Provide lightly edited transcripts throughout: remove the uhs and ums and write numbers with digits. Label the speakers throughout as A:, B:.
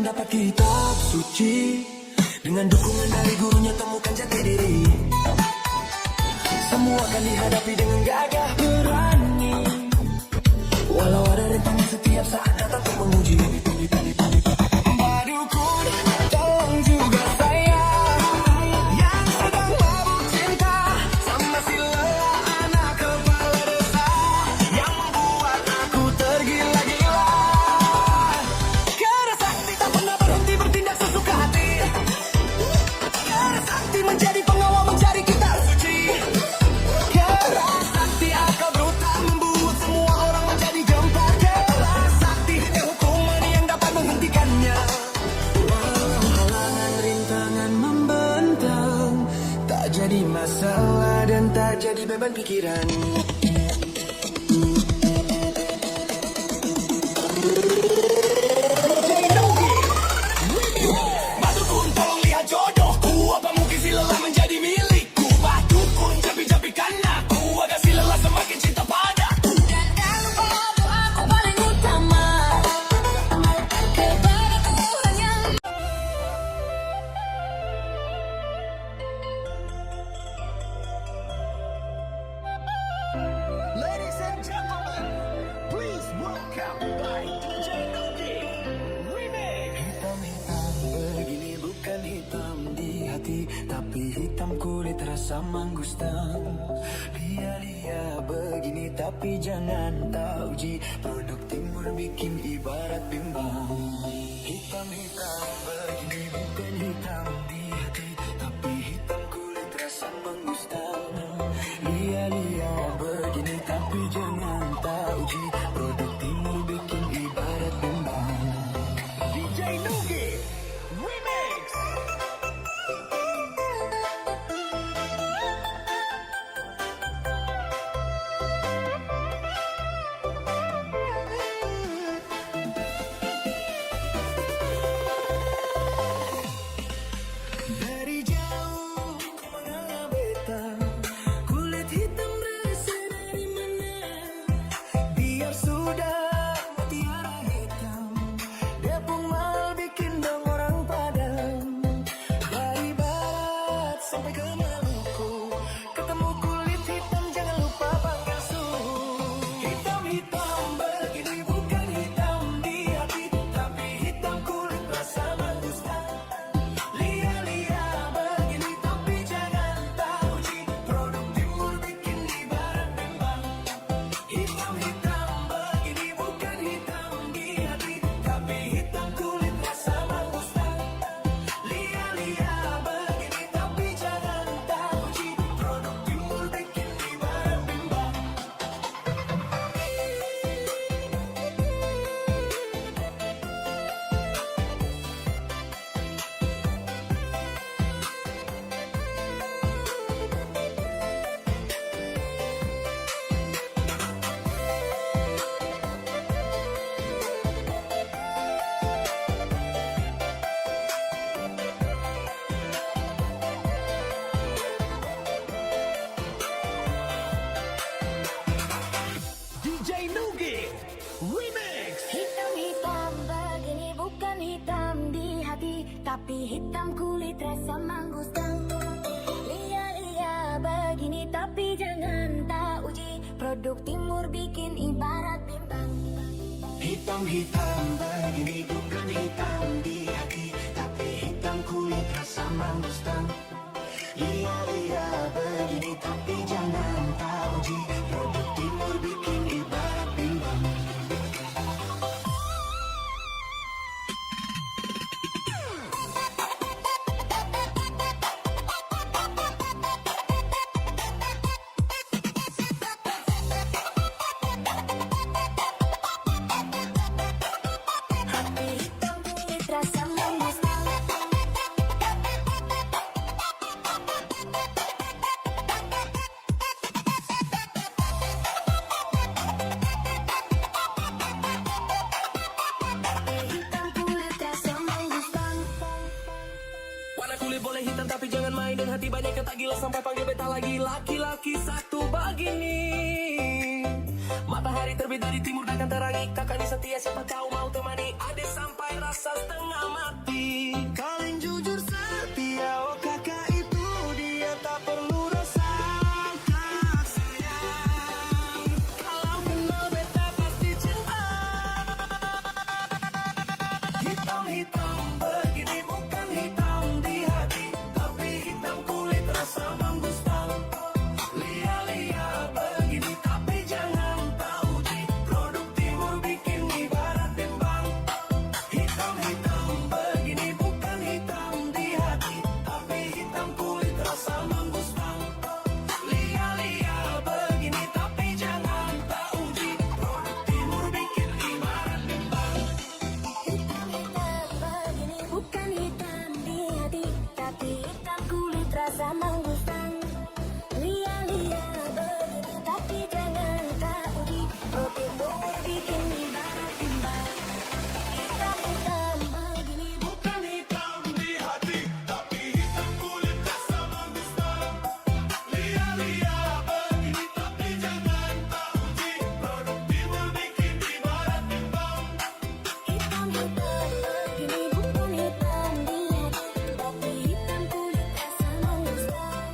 A: mendapat kitab suci. Dengan dukungan dari gurunya temukan jati diri. Semua akan dihadapi dengan gagah berani. Walau ada rintangan setiap saat datang untuk menguji. Badukun, tolong juga saya yang sedang mabuk cinta sama si lelah anak kepala desa yang membuat aku tergila-gila. Karena sakti tak pernah berhenti bertindak sesuka hati. Karena sakti menjadi pengawal mencari kitab suci. Karena sakti akal brutal membuat semua orang menjadi gempar. Karena sakti hanya hukuman yang dapat menghentikannya. Walau halangan rintangan membentang, tak jadi masalah dan tak jadi beban pikiran. Badukun tolong lihat jodohku, apa mungkin si lelah menjadi milikku? Badukun jampi-jampikan aku agar si lelah semakin cinta padaku.
B: Dan jangan lupa doaku paling utama kepada Tuhan yang
A: Ladies and gentlemen, please welcome by DJ Nugi Remix. Hitam-hitam begini bukan hitam di hati, tapi hitam kulit rasa mangustan. Lia-lia begini tapi jangan tak uji, produk timur bikin ibarat bimbang. Hitam-hitam begini bukan hitam di hati, tapi hitam kulit rasa mangustan. Lia-lia begini tapi jangan tak uji, produk timur bikin ibarat bimbang. DJ Nugi Remix. Dari jauh ku mengenal beta, kulit hitam rasa dari mana? Biar sudah mutiara hitam, Depok mal bikin dong orang padam. Dari barat sampai ke Maluku, ketemu kulit hitam jangan lupa panggil suhu. Hitam-hitam begini bukan hitam di hati, tapi hitam kulit rasa mangustan. Lia-lia begini tapi jangan tak uji, produk timur bikin ibarat bimbang. Hitam-hitam begini bukan hitam di hati, tapi hitam kulit rasa mangustan. Lia-lia begini tapi jangan tak uji, produk timur bikin ibarat bimbang. DJ Nugi Remix.
B: hitam-hitam begini bukan hitam di hati, tapi hitam kulit rasa mangustan. Lia-lia begini tapi jangan tak uji, produk timur bikin ibarat bimbang.
A: Hitam-hitam begini bukan hitam di hati, tapi hitam kulit rasa mangustan. Lia-lia begini tapi jangan tak uji, produk timur bikin ibarat bimbang.
B: Hitam kulit rasa mangustan. Hitam kulit rasa mangustan.
A: Warna kulit boleh hitam tapi jangan main dan hati banyak yang tak gila sampai panggil beta lagi. Laki-laki satu begini Matahari terbit dari timur dan terangi. Kakak ini setia, siapa kau mau temani. Adik sampai rasa setengah mati. Kalian jujur setia, oh kakak itu dia tak perlu rasa sayang. Kalau kenal beta pasti cinta. Hitam-hitam begini bukan hitam di hati, tapi hitam kulit rasa menggustang. Lia-lia begini tapi jangan tak uji, produk timur bikin ibarat timbang. Hitam-hitam begini bukan hitam di hati, tapi hitam kulit rasa menggustang. Lia-lia begini tapi jangan tak uji, produk timur bikin ibarat timbang.
B: Hitam-hitam begini bukan hitam di hati, tapi hitam kulit rasa menggustang. Lia-lia begini tapi jangan tak uji, roti bumbu bikin ibarat timbang. Hitam-hitam begini
A: Bukan hitam di hati, tapi hitam kulit rasa menggustang. Lia-lia begini tapi jangan tak uji, produk timur bikin ibarat timbang.
B: hitam-hitam begini bukan hitam di hati, tapi hitam kulit rasa menggustang.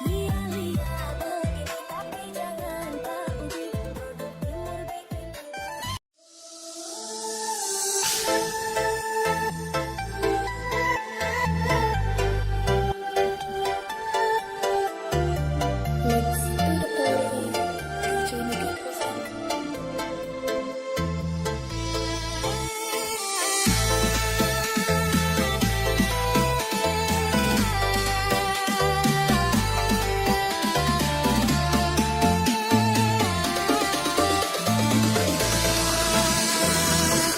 B: Lia-lia begini tapi jangan tak uji, produk timur bikin ibarat. Next to the party, Johnny Campos.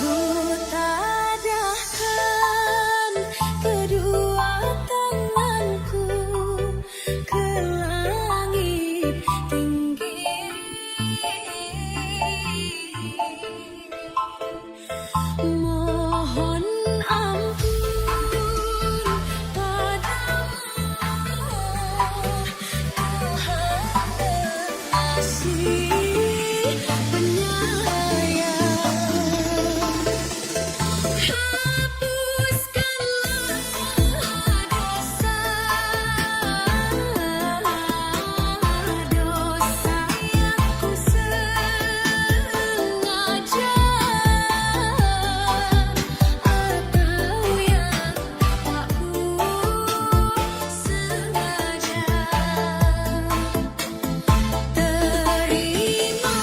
B: Ku tadahkan kedua tanganku ke langit tinggi, mohon ampun padamu Tuhan pengasih penyayang. Hapuskanlah dosa-dosa yang ku sengaja atau yang tak ku sengaja. Terima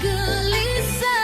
B: gelisah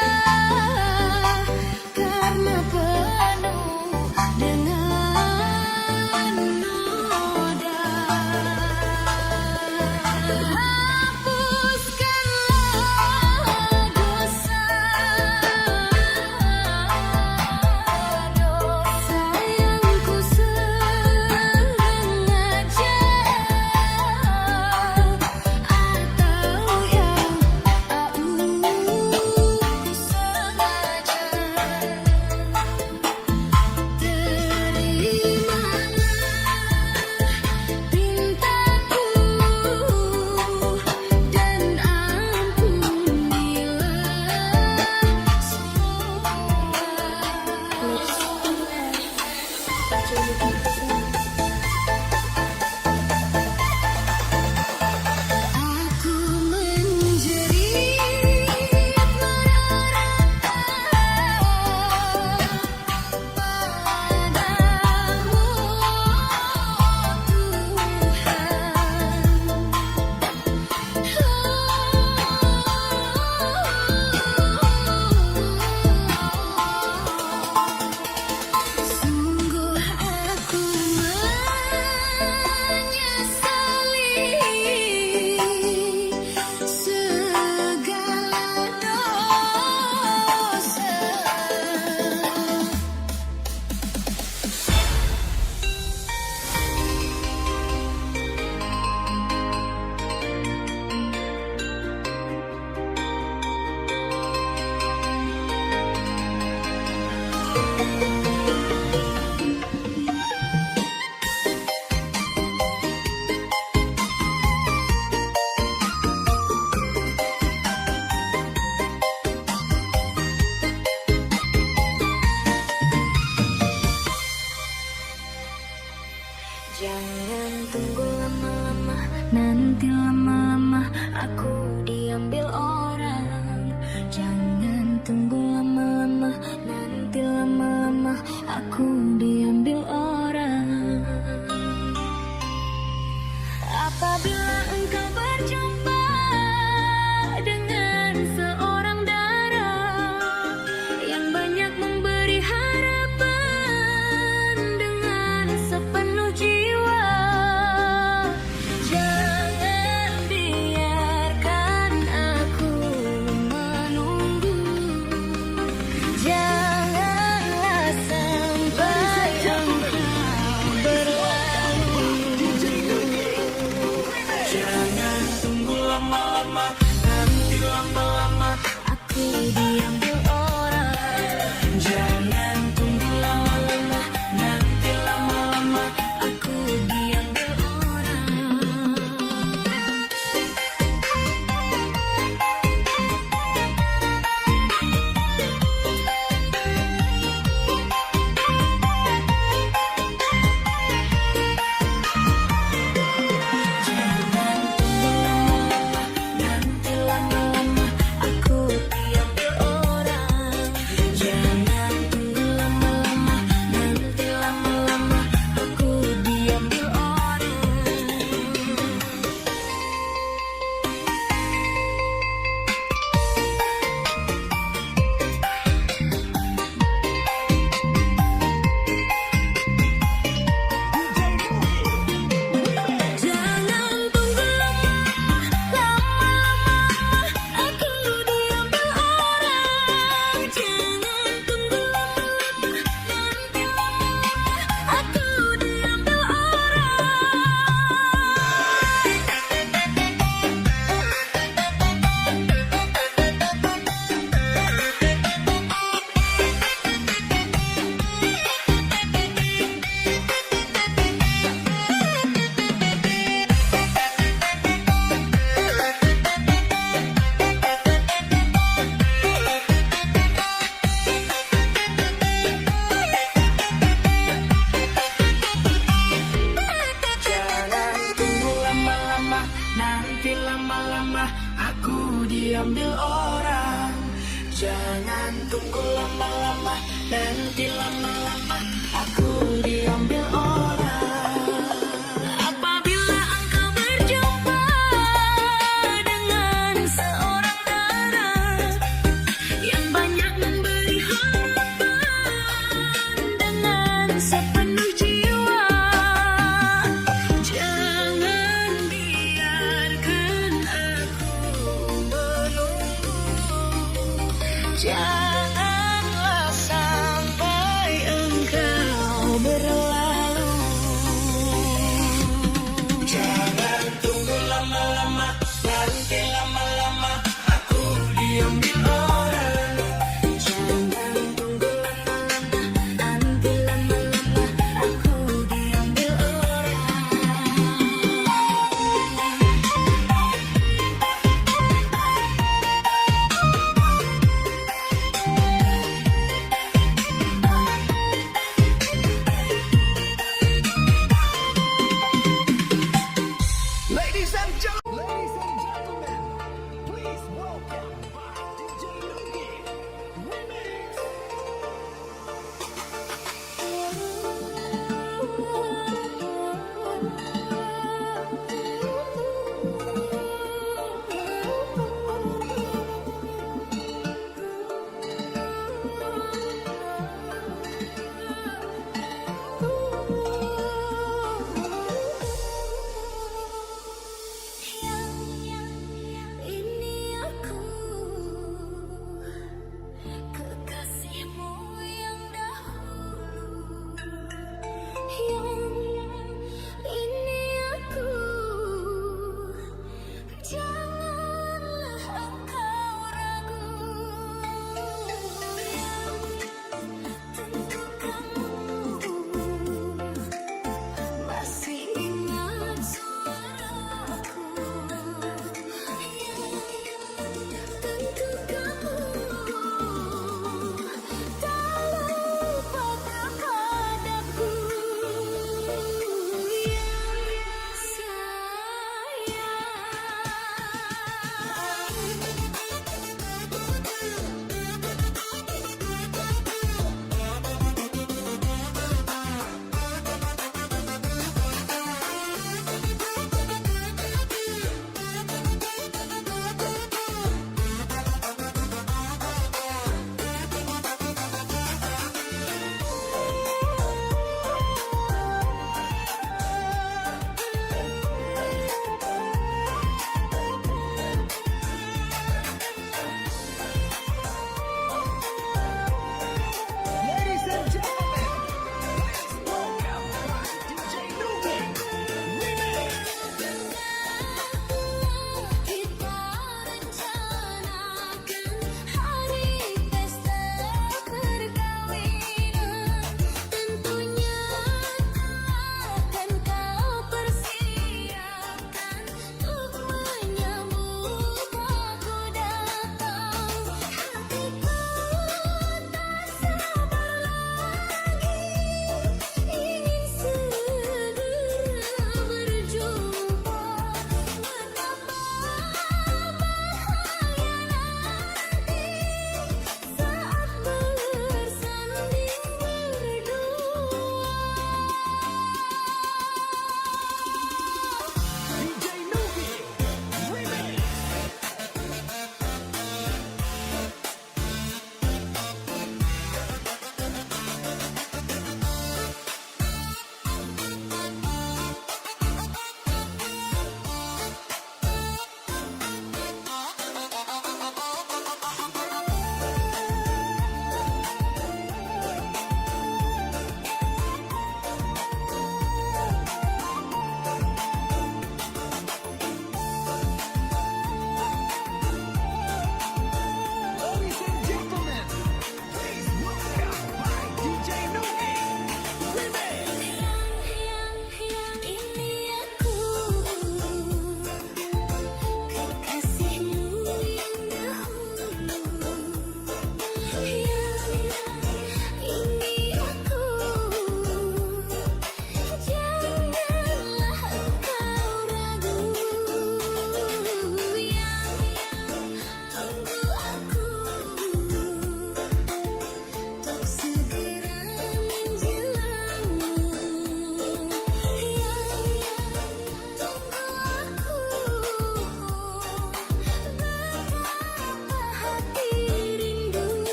B: aku diambil orang.
A: Jangan tunggu lama-lama, nanti lama-lama
B: Aku diambil orang.
A: Jangan tunggu lama-lama, nanti lama-lama
B: Aku diambil orang.
A: Jangan tunggu lama-lama, nanti lama-lama
B: Aku diambil orang. Jangan tunggu lama-lama, aku diambil orang. Jangan tunggu lama-lama, nanti lama-lama aku diambil
A: Jangan tunggu lama-lama, nanti lama-lama aku diambil orang. Jangan tunggu lama-lama, nanti lama-lama aku diambil orang.
B: Apabila engkau berjumpa dengan seorang darah yang banyak memberi harapan dengan sepenuh jiwa, jangan biarkan aku menunggu. Janganlah sampai engkau berlalu.
A: Jangan tunggu lama-lama, nanti lama-lama aku diambil orang.
B: Jangan tunggu lama-lama, nanti lama-lama aku diambil orang.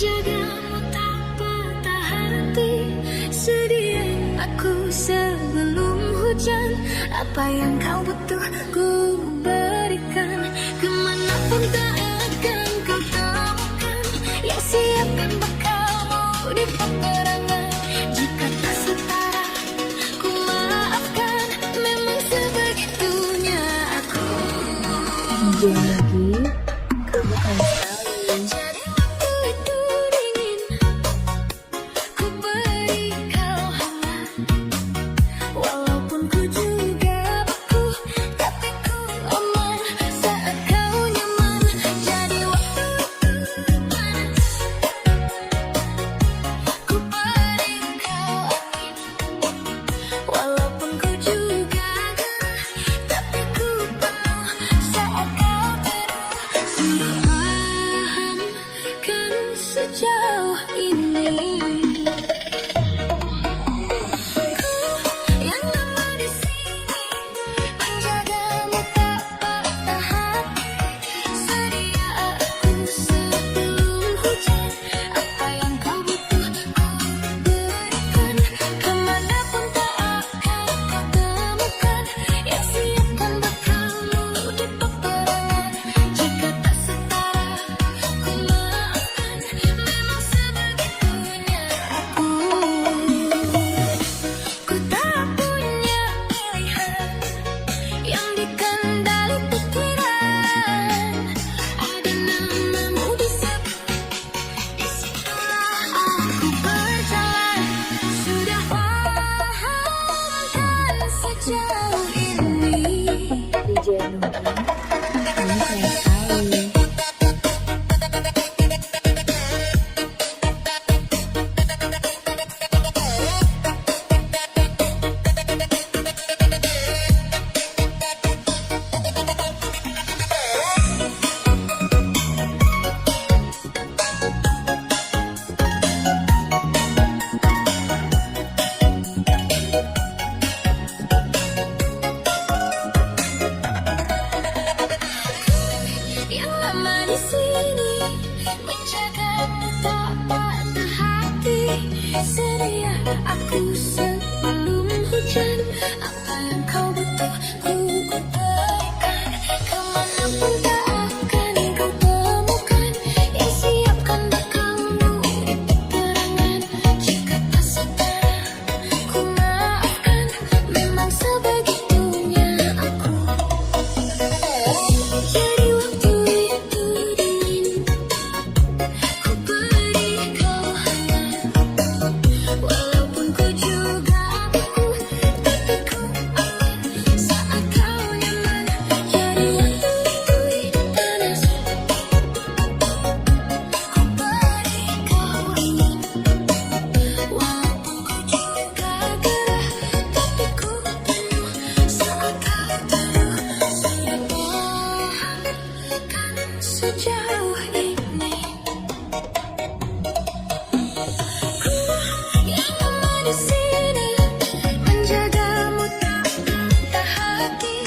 B: menjagamu tak patah hati. Sedia aku sebelum hujan, apa yang kau butuh ku berikan. Kemanapun tak akan kau temukan yang siapkan bekalmu di peperangan. Jika tak setara ku maafkan, memang sebegitunya aku.
C: Lagi, kamu kan sekali.
B: Jadi waktu itu dingin, ku beri kau hangat. Walaupun ku juga beku, tapi ku aman saat kau nyaman. Jadi waktu itu panas, ku beri kau angin. Walaupun ku juga gerah, tapi ku penuh saat kau teduh. Sudah paham kan sejauh ini. Yang lama di sini menjagamu tak patah hati. Sedia aku sebelum hujan, apa yang kau butuh ku berikan. Kemanapun tak akan kau temukan yang siapkan bekalmu di peperangan. Jika tak setara ku maafkan, memang sebegitunya aku. Ku tak punya pilihan yang dikendali pikiran. Ada namamu disebut, disitulah aku berjalan. Sudah paham kan sejauh ini.
C: DJ Nugi, kamu keren sekali.
B: Yang lama di sini menjagamu tak patah hati. Sedia aku sebelum hujan, apa yang kau butuh ku berikan. Kemanapun tak akan kau temukan yang siapkan bekalmu di peperangan. Jika tak setara ku maafkan, memang sebegitunya aku. Jadi waktu itu dingin, ku beri kau hangat. Walaupun ku juga beku, tapi ku aman saat kau nyaman. Jadi waktu itu hidup panas, ku beri kau angin. Walaupun ku juga gerah, tapi ku penuh saat kau teduh. Sudah paham kan sejauh ini. Yang lama di sini menjagamu tak patah hati.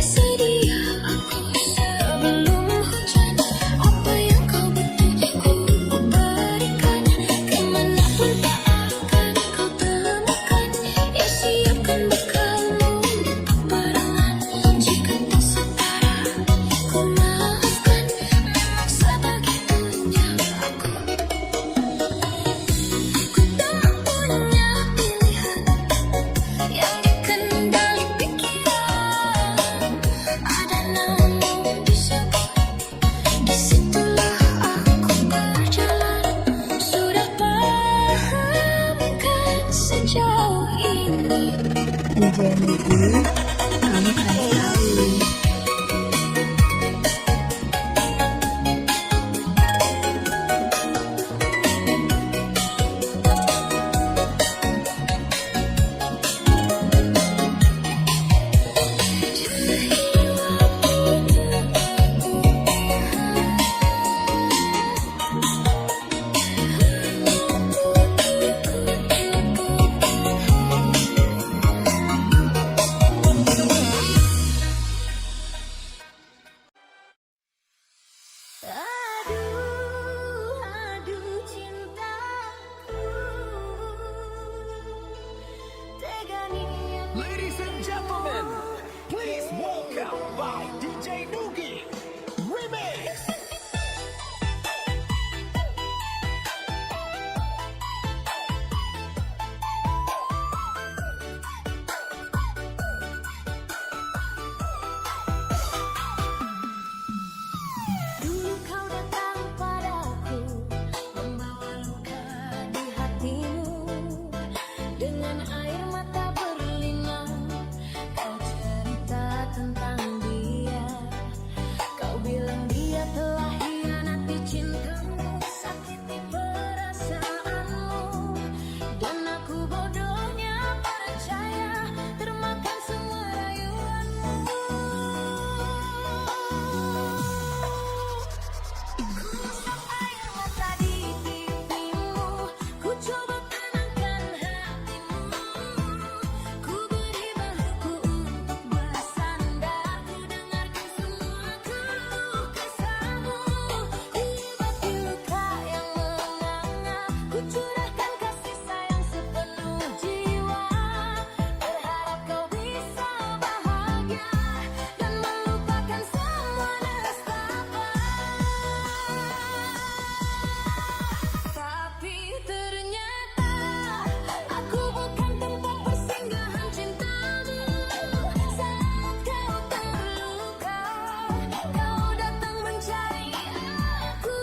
B: Sedia aku sebelum hujan, apa yang kau butuh ku berikan. Kemanapun tak akan kau temukan yang siapkan bekalmu di peperangan. Jika tak setara ku maafkan, memang sebegitunya aku. Ku tak punya pilihan yang dikendali pikiran. Ada namamu disebut, disitulah aku berjalan. Sudah paham kan sejauh ini.
C: DJ Nugi, kamu keren sekali.
A: Ladies and gentlemen, please welcome by DJ Nugi Remix.
B: Dulu kau datang padaku, membawa luka di hatimu. Dengan air mata berlinang, kau cerita tentang dia. Kau bilang dia telah hianati cintamu, sakiti perasaanmu. Dan aku bodohnya percaya, termakan semua rayuanmu. Kusap air mata di pipimu, ku coba tenangkan hatimu. Ku beri bahuku untuk bersandar, ku dengarkan semua keluh kesahmu. Ku obati luka yang menganga, ku curahkan kasih sayang sepenuh jiwa. Berharap kau bisa bahagia dan melupakan semua nestapa. Tapi ternyata aku bukan tempat persinggahan cintamu. Saat kau terluka, kau datang mencari aku.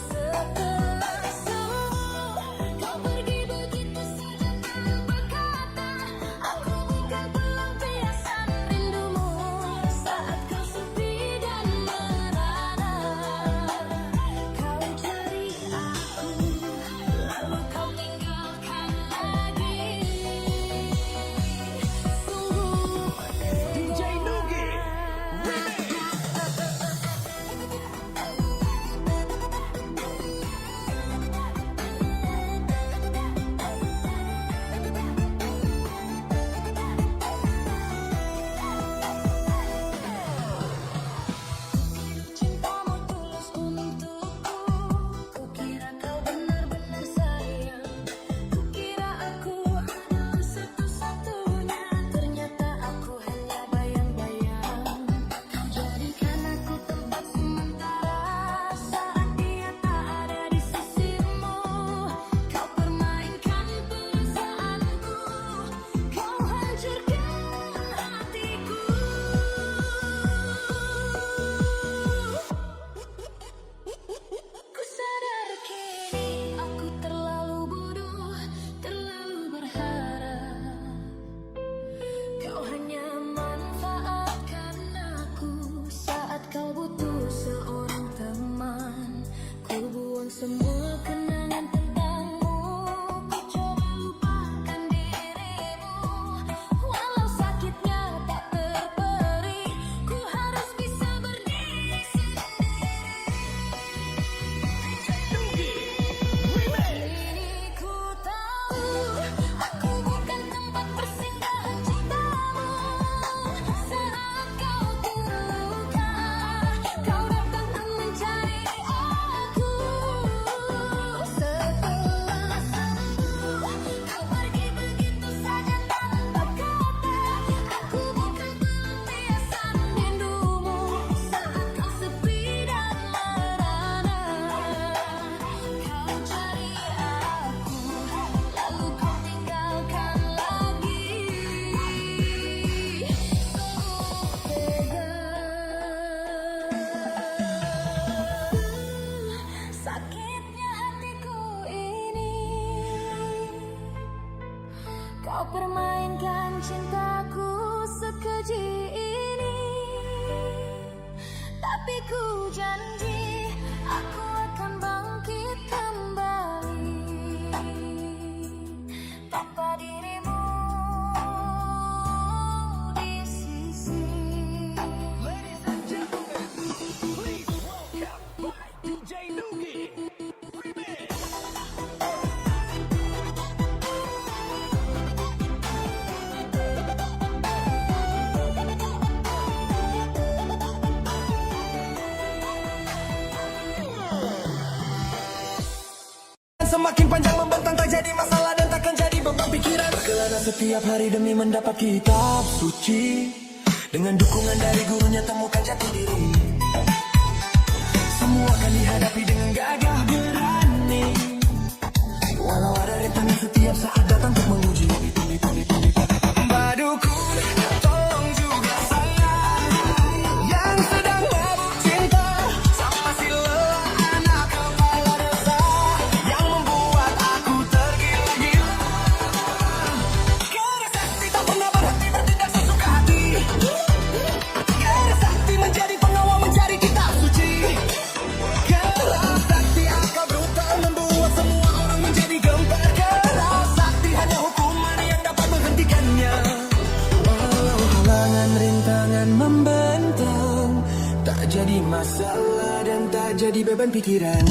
B: Setelah sembuh, kau pergi begitu saja tanpa kata. Aku bukan pelampiasan rindumu. Saat kau sepi dan merana, kau cari aku, lalu kau tinggalkan lagi. Sungguh
A: DJ Nugi Remix.
B: cintamu tulus untukku. Kukira kau benar-benar sayang. Kukira aku adalah satu-satunya. Ternyata aku hanya bayang-bayang. Kau jadikan aku tempat sementara. Saat dia tak ada di sisimu, kau permainkan perasaanku. Kau hancurkan hatiku. Ku sadar kini aku terlalu bodoh, terlalu berharap. Kau hanya manfaatkan aku saat kau butuh seorang teman. Ku buang semua kenangan tentangmu. Ku coba lupakan dirimu, walau sakitnya tak terperi. Ku harus bisa berdiri sendiri.
A: Nugi Remix.
B: Kini ku tahu aku bukan tempat persinggahan cintamu. Saat kau terluka, kau datang mencari aku. Setelah sembuh, kau pergi begitu saja tanpa kata. Aku bukan pelampiasan rindumu. Saat kau sepi dan merana, kau cari aku, lalu kau tinggalkan lagi. Sakitnya hatiku ini, kau permainkan cintaku sekeji ini. Tapi ku janji aku akan bangkit kembali tanpa dirimu di sisi.
A: Ladies and gentlemen, please welcome by DJ Nugi Remix.
D: Semakin panjang membentang tak jadi masalah dan takkan jadi beban pikiran. Kelana
A: setiap hari demi mendapat kitab suci. Dengan dukungan dari gurunya temukan jati diri. Semua akan dihadapi dengan gagah berani. Walau ada rintangan setiap saat datang untuk menguji. Badukun, tolong juga saya yang sedang mabuk cinta sama si lelah anak kepala desa yang membuat aku tergila-gila. Karena sakti tak pernah berhenti bertindak sesuka hati. Karena sakti menjadi pengawal mencari kitab suci. Karena sakti akal brutal membuat semua orang menjadi gempar. Karena sakti hanya hukuman yang dapat menghentikannya. Walau halangan rintangan membentang, tak jadi masalah dan tak jadi beban pikiran.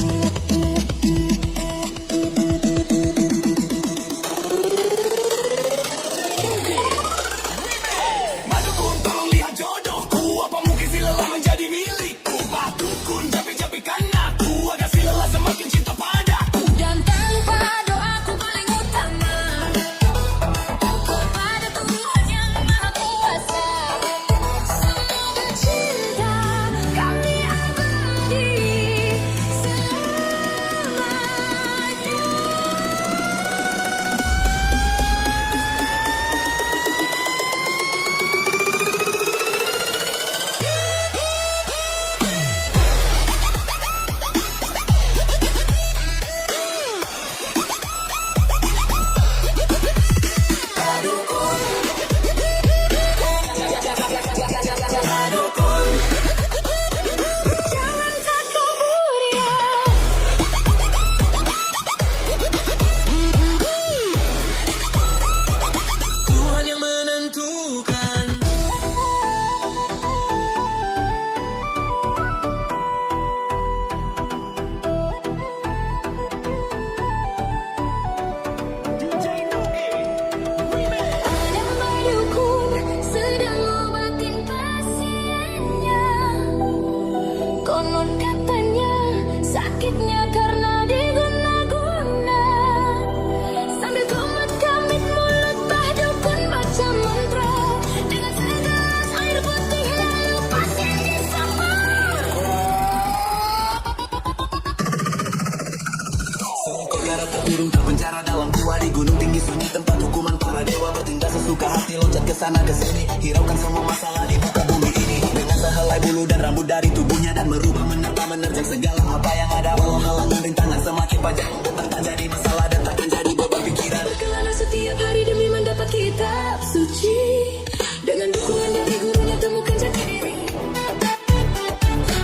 A: Badukun tolong lihat jodohku, apa mungkin si lelah menjadi milikku. Badukun capek-capekkan aku agar si lelah semakin cinta padaku.
B: Dan tanpa doaku paling utama kepada Tuhan yang Maha Kuasa, semoga cinta kami abadi selamanya. Jangan takabur ya.
A: Tuhan yang menentukan.
B: Ada badukun sedang ngobatin pasiennya. Konon katanya sakitnya karena diguna-guna. Sambil komat-kamit mulut badukun baca mantra. Dengan segelas air putih lalu pasien disembuh.
A: Seekor darat terkurung terpenjara dalam gua di gunung tinggi sunyi tempat hukuman para dewa bertindak sesuka hati loncat ke sana ke sini hiraukan semua masalah di muka bumi ini dengan sehelai bulu dan rambut dari tubuhnya dan merubah menerjang segala apa yang ada walau halangan rintangan semakin panjang membentang tak jadi masalah dan takkan jadi beban pikiran.
B: Berkelana setiap hari demi mendapat kitab suci. Dengan dukungan dari gurunya temukan jati diri.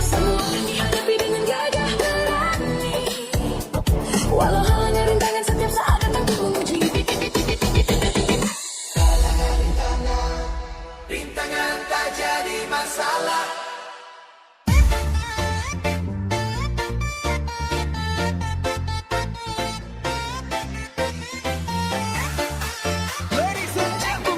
B: Semua akan dihadapi dengan gagah berani. Walau halangan rintangan setiap saat datang untuk menguji.
A: Rintangan tak jadi masalah. Ladies and gentlemen.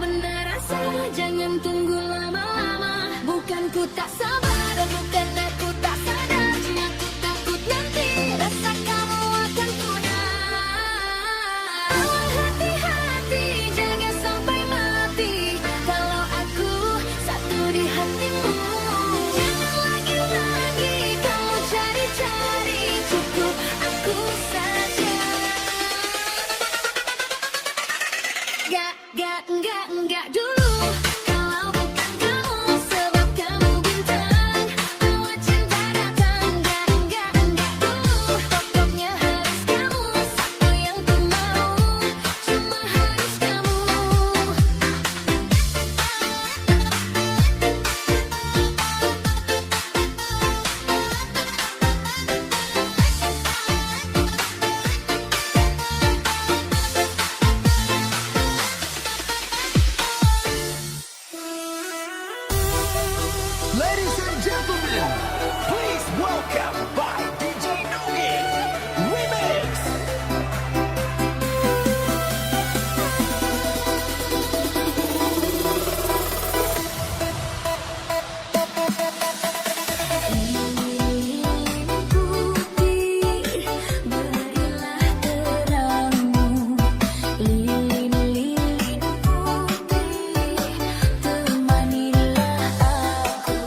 B: benar rasa, jangan tunggu lama-lama. Bukan ku tak sabar dan bukan aku tak sadar, cuma ku takut nanti rasa kamu akan punah. Hati-hati, jangan sampai mati kalau aku satu di hatimu. Jangan lagi-lagi kamu cari-cari, cukup aku saja. Enggak dulu. Kalau bukan kamu, sebab kamu bintang, awal cinta datang. Enggak dulu. Pokoknya harus kamu, satu yang ku mau, cuma harus kamu.
A: Ladies and gentlemen, please welcome by DJ Nugget Remix.
B: Lilin putih, berilah terangmu. Lilin putih, temanilah aku.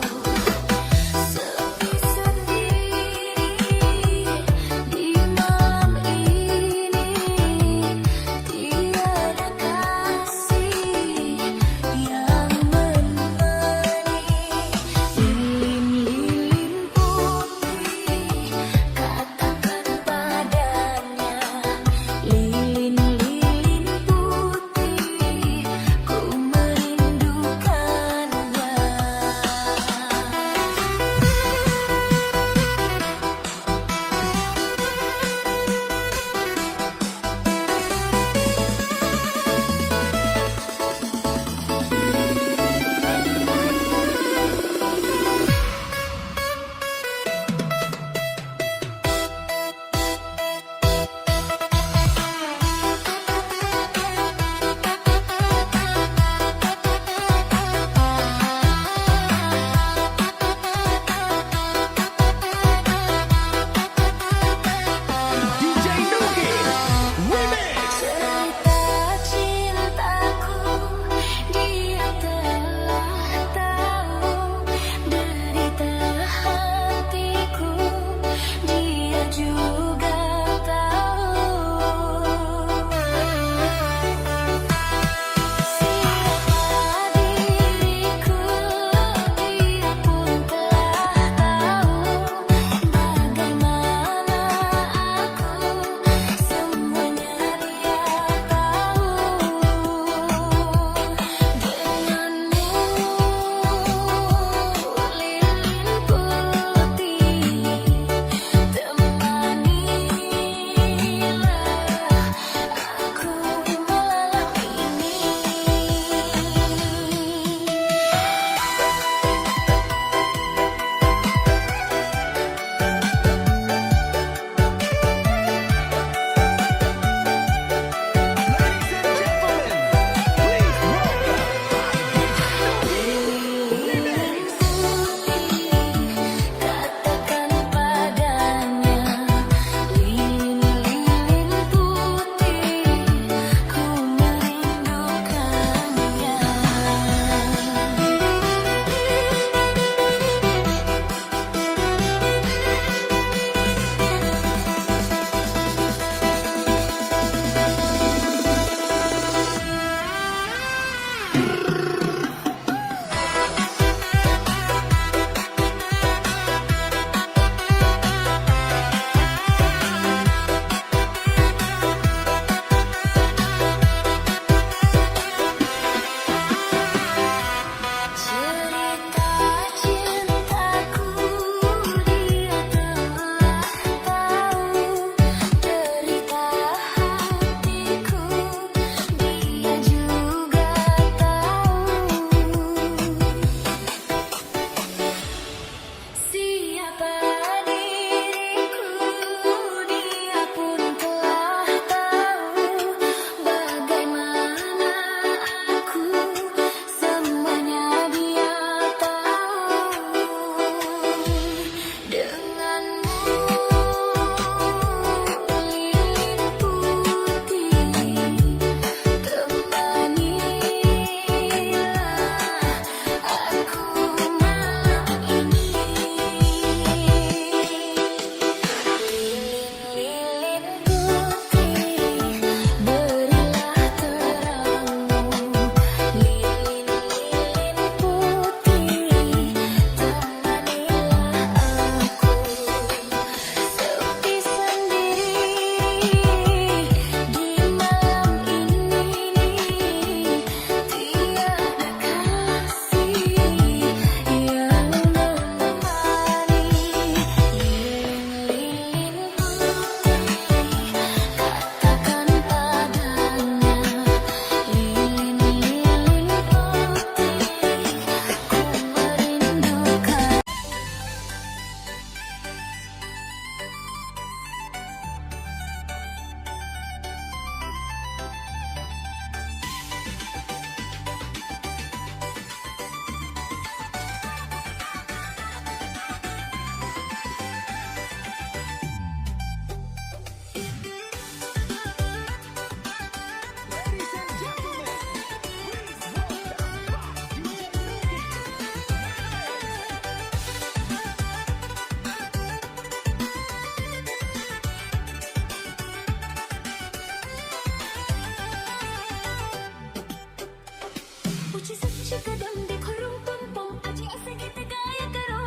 B: ऊंची सच्ची कदम देखो रूम पम पम आज ऐसे गीत गाया करो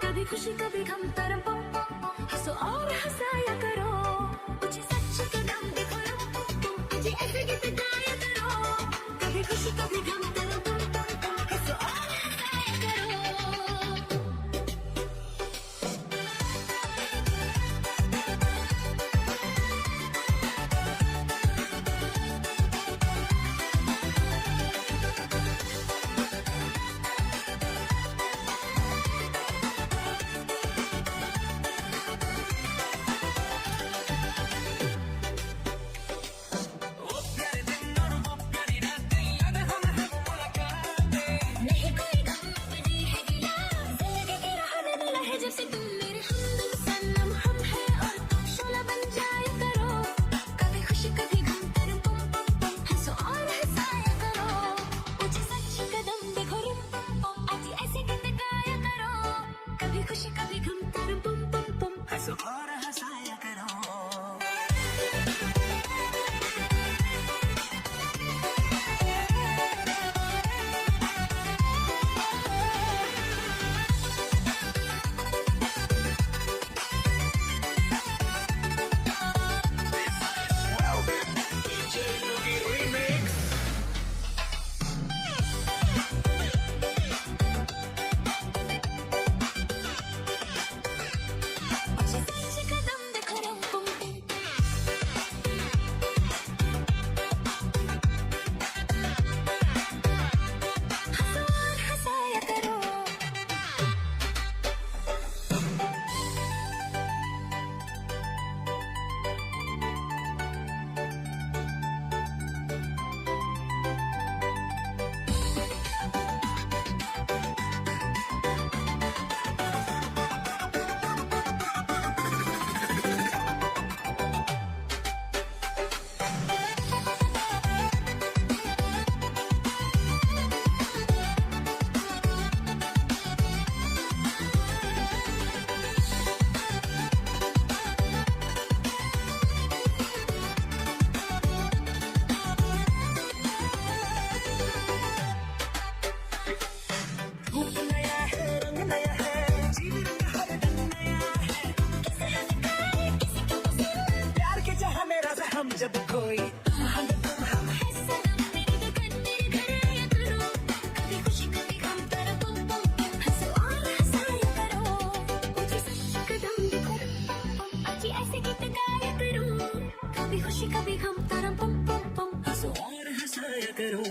B: कभी खुशी कभी गम तरम पम पम पम हंसो और हंसाया करो ऊंची सच्ची कदम देखो रूम पम पम आज ऐसे गीत गाया करो कभी खुशी कभी गम तरम पम पम पम हंसो और हंसाया करो
A: वो प्यारे दिन और वो प्यारी रातें याद हम मुलाकातें
B: नहीं कोई गम अपनी है गिला जिंदगी की राह में मिला है जब से तुम मेरे हमदम सनम हम है और तुम शोला बन जाया करो कभी खुशी कभी गम तरम पम पम पम हंसो और हंसाया करो ऊंची सच्ची कदम देखो रुम पम पम आज ऐसे गीत गाया करो कभी खुशी कभी गम तरम पम पम पम
A: हंसो और हंसाया करो DJ Noogie Remix
B: ऊंची सच्ची कदम देखो रुम पम पम हंसो और हंसाया करो
A: रूप नया है रंग नया है जीवन का हर दिन नया है प्यार के जहां में राजा हम जब कोई हम
B: है सनम मेरी लगन मेरे घर आया करो कभी खुशी कभी गम तरम पम पम पम हंसो और हंसाया करो ऊंची सच्ची कदम देखो रुम पम पम आज ऐसे गीत गाया करो कभी खुशी कभी गम तरम पम पम पम
A: हंसो और हंसाया करो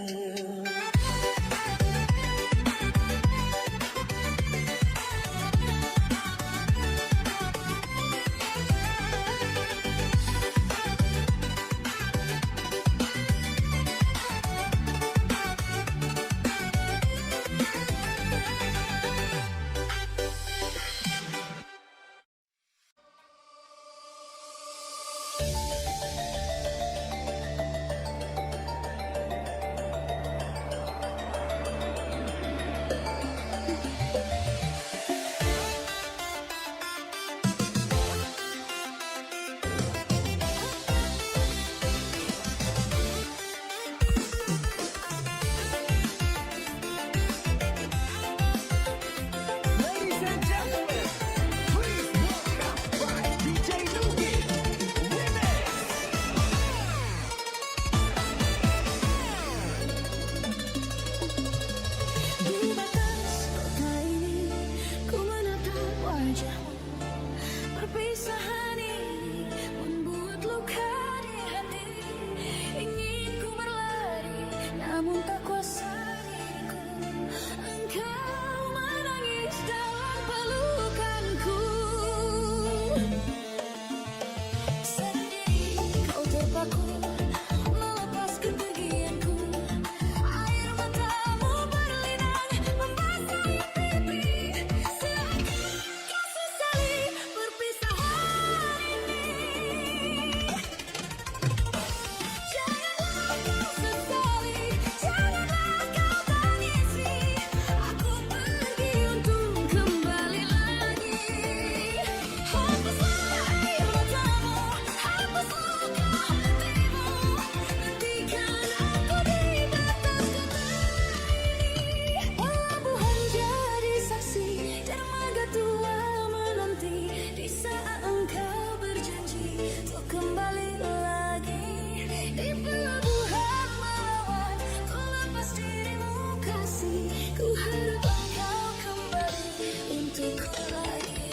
B: kasih. Ku harap engkau kembali untukku lagi.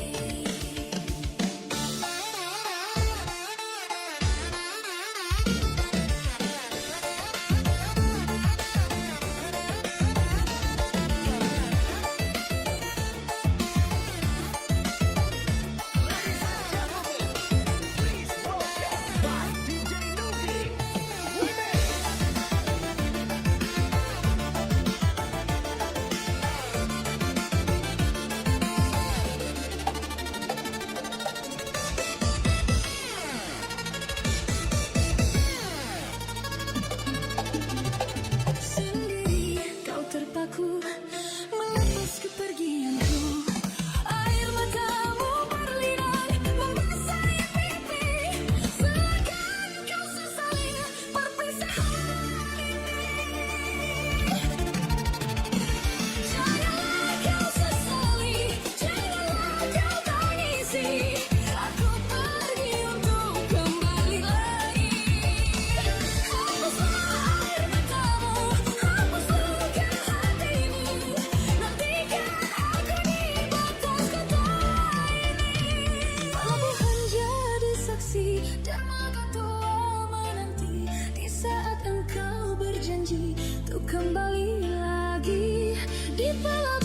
B: Sendiri kau terpaku melepas kepergianku. Air matamu berlinang membasahi pipi, seakan kau sesali perpisahan ini. Janganlah kau sesali, janganlah kau tangisi. Aku pergi untuk kembali lagi. Hapuslah air matamu, hapus luka hatimu. Nantikan aku di batas kota ini. Pelabuhan jadi saksi, dermaga tua menanti. Di saat engkau berjanji untuk kembali lagi di pelabuhan.